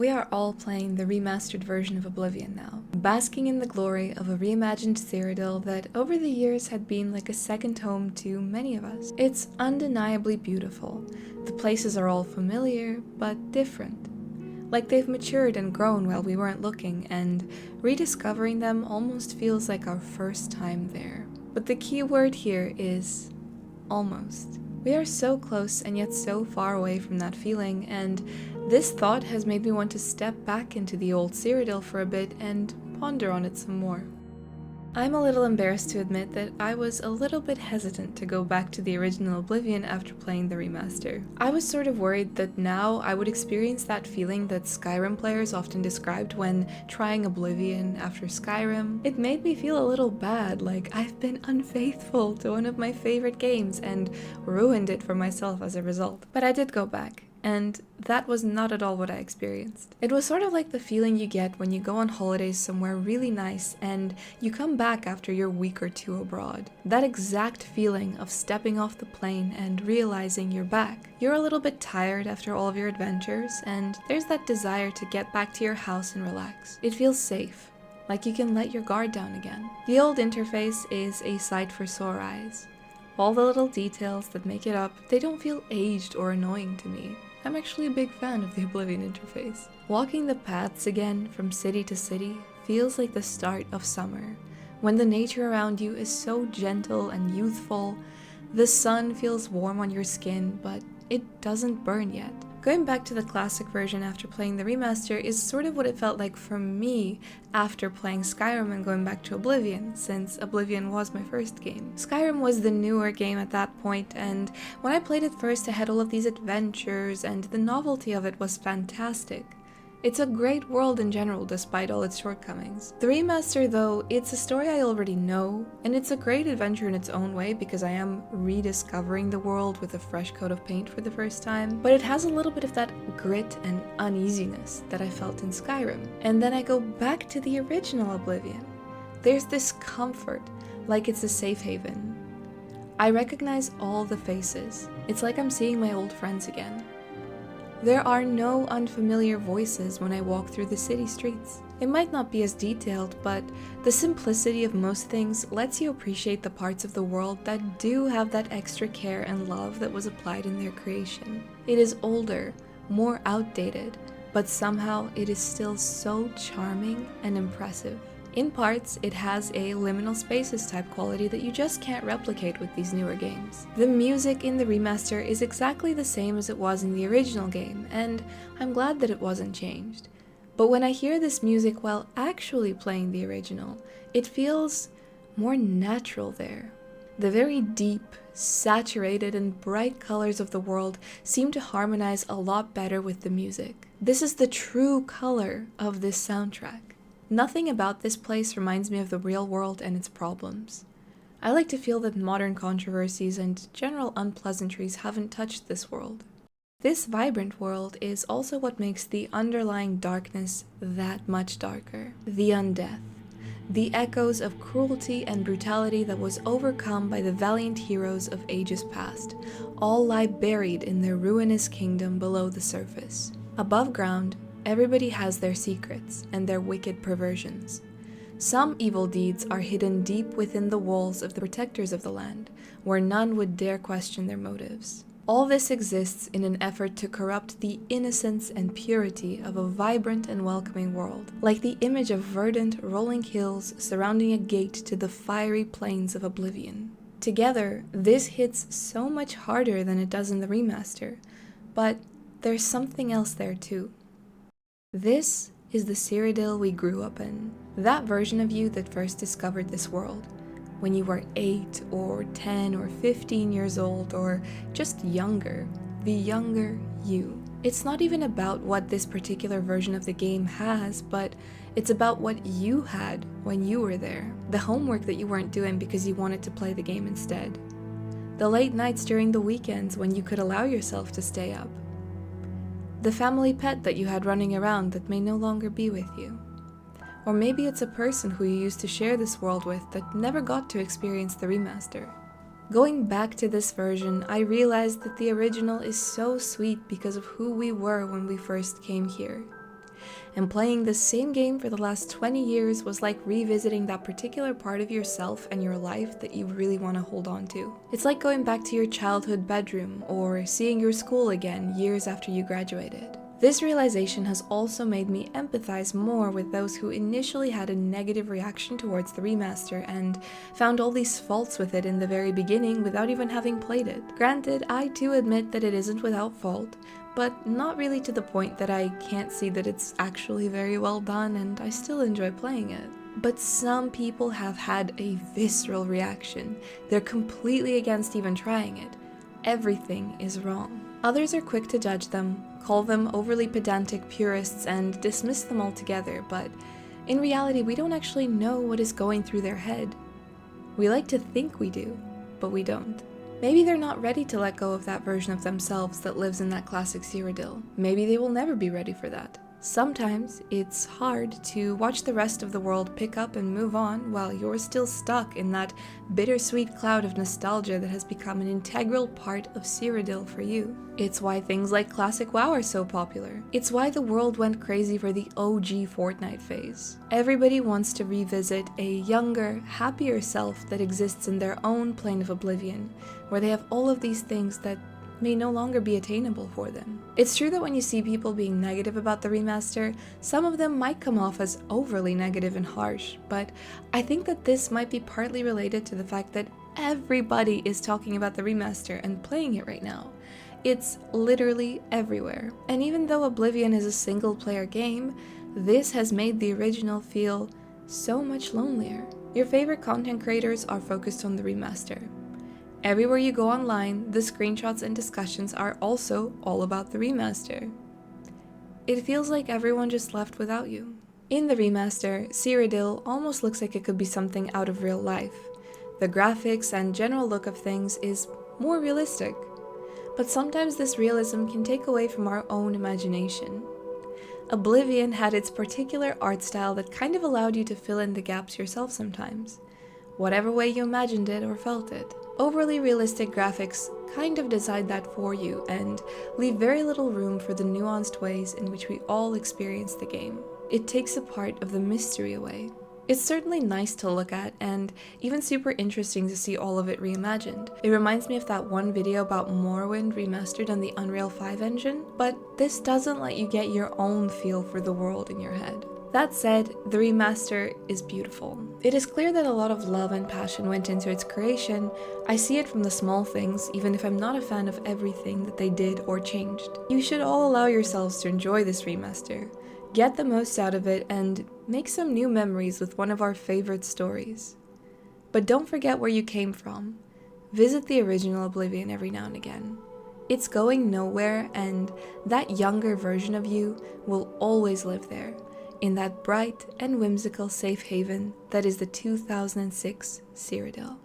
We are all playing the remastered version of Oblivion now, basking in the glory of a reimagined Cyrodiil that over the years had been like a second home to many of us. It's undeniably beautiful. The places are all familiar, but different. Like they've matured and grown while we weren't looking, and rediscovering them almost feels like our first time there. But the key word here is almost. We are so close and yet so far away from that feeling, and this thought has made me want to step back into the old Cyrodiil for a bit and ponder on it some more. I'm a little embarrassed to admit that I was a little bit hesitant to go back to the original Oblivion after playing the remaster. I was sort of worried that now I would experience that feeling that Skyrim players often described when trying Oblivion after Skyrim. It made me feel a little bad, like I've been unfaithful to one of my favorite games and ruined it for myself as a result. But I did go back. And that was not at all what I experienced. It was sort of like the feeling you get when you go on holidays somewhere really nice and you come back after your week or two abroad. That exact feeling of stepping off the plane and realizing you're back. You're a little bit tired after all of your adventures, and there's that desire to get back to your house and relax. It feels safe, like you can let your guard down again. The old interface is a sight for sore eyes. All the little details that make it up, they don't feel aged or annoying to me. I'm actually a big fan of the Oblivion interface. Walking the paths again from city to city feels like the start of summer, when the nature around you is so gentle and youthful. The sun feels warm on your skin, but it doesn't burn yet. Going back to the classic version after playing the remaster is sort of what it felt like for me after playing Skyrim and going back to Oblivion, since Oblivion was my first game. Skyrim was the newer game at that point, and when I played it first I had all of these adventures, and the novelty of it was fantastic. It's a great world in general, despite all its shortcomings. The remaster, though, it's a story I already know, and it's a great adventure in its own way because I am rediscovering the world with a fresh coat of paint for the first time, but it has a little bit of that grit and uneasiness that I felt in Skyrim. And then I go back to the original Oblivion. There's this comfort, like it's a safe haven. I recognize all the faces. It's like I'm seeing my old friends again. There are no unfamiliar voices when I walk through the city streets. It might not be as detailed, but the simplicity of most things lets you appreciate the parts of the world that do have that extra care and love that was applied in their creation. It is older, more outdated, but somehow it is still so charming and impressive. In parts, it has a liminal spaces type quality that you just can't replicate with these newer games. The music in the remaster is exactly the same as it was in the original game, and I'm glad that it wasn't changed. But when I hear this music while actually playing the original, it feels more natural there. The very deep, saturated, and bright colors of the world seem to harmonize a lot better with the music. This is the true color of this soundtrack. Nothing about this place reminds me of the real world and its problems. I like to feel that modern controversies and general unpleasantries haven't touched this world. This vibrant world is also what makes the underlying darkness that much darker. The undeath. The echoes of cruelty and brutality that was overcome by the valiant heroes of ages past, all lie buried in their ruinous kingdom below the surface. Above ground, everybody has their secrets and their wicked perversions. Some evil deeds are hidden deep within the walls of the protectors of the land, where none would dare question their motives. All this exists in an effort to corrupt the innocence and purity of a vibrant and welcoming world, like the image of verdant, rolling hills surrounding a gate to the fiery plains of Oblivion. Together, this hits so much harder than it does in the remaster, but there's something else there too. This is the Cyrodiil we grew up in. That version of you that first discovered this world, when you were 8 or 10 or 15 years old, or just younger, the younger you. It's not even about what this particular version of the game has, but it's about what you had when you were there. The homework that you weren't doing because you wanted to play the game instead. The late nights during the weekends when you could allow yourself to stay up. The family pet that you had running around that may no longer be with you. Or maybe it's a person who you used to share this world with that never got to experience the remaster. Going back to this version, I realized that the original is so sweet because of who we were when we first came here. And playing the same game for the last 20 years was like revisiting that particular part of yourself and your life that you really want to hold on to. It's like going back to your childhood bedroom or seeing your school again years after you graduated. This realization has also made me empathize more with those who initially had a negative reaction towards the remaster and found all these faults with it in the very beginning without even having played it. Granted, I too admit that it isn't without fault, but not really to the point that I can't see that it's actually very well done and I still enjoy playing it. But some people have had a visceral reaction. They're completely against even trying it. Everything is wrong. Others are quick to judge them, call them overly pedantic purists, and dismiss them altogether, but in reality we don't actually know what is going through their head. We like to think we do, but we don't. Maybe they're not ready to let go of that version of themselves that lives in that classic Cyrodiil. Maybe they will never be ready for that. Sometimes it's hard to watch the rest of the world pick up and move on while you're still stuck in that bittersweet cloud of nostalgia that has become an integral part of Cyrodiil for you. It's why things like Classic WoW are so popular. It's why the world went crazy for the OG Fortnite phase. Everybody wants to revisit a younger, happier self that exists in their own plane of oblivion, where they have all of these things that may no longer be attainable for them. It's true that when you see people being negative about the remaster, some of them might come off as overly negative and harsh, but I think that this might be partly related to the fact that everybody is talking about the remaster and playing it right now. It's literally everywhere. And even though Oblivion is a single-player game, this has made the original feel so much lonelier. Your favorite content creators are focused on the remaster. Everywhere you go online, the screenshots and discussions are also all about the remaster. It feels like everyone just left without you. In the remaster, Cyrodiil almost looks like it could be something out of real life. The graphics and general look of things is more realistic. But sometimes this realism can take away from our own imagination. Oblivion had its particular art style that kind of allowed you to fill in the gaps yourself sometimes, whatever way you imagined it or felt it. Overly realistic graphics kind of decide that for you and leave very little room for the nuanced ways in which we all experience the game. It takes a part of the mystery away. It's certainly nice to look at and even super interesting to see all of it reimagined. It reminds me of that one video about Morrowind remastered on the Unreal 5 engine, but this doesn't let you get your own feel for the world in your head. That said, the remaster is beautiful. It is clear that a lot of love and passion went into its creation. I see it from the small things, even if I'm not a fan of everything that they did or changed. You should all allow yourselves to enjoy this remaster. Get the most out of it and make some new memories with one of our favorite stories. But don't forget where you came from. Visit the original Oblivion every now and again. It's going nowhere, and that younger version of you will always live there, in that bright and whimsical safe haven that is the 2006 Cyrodiil.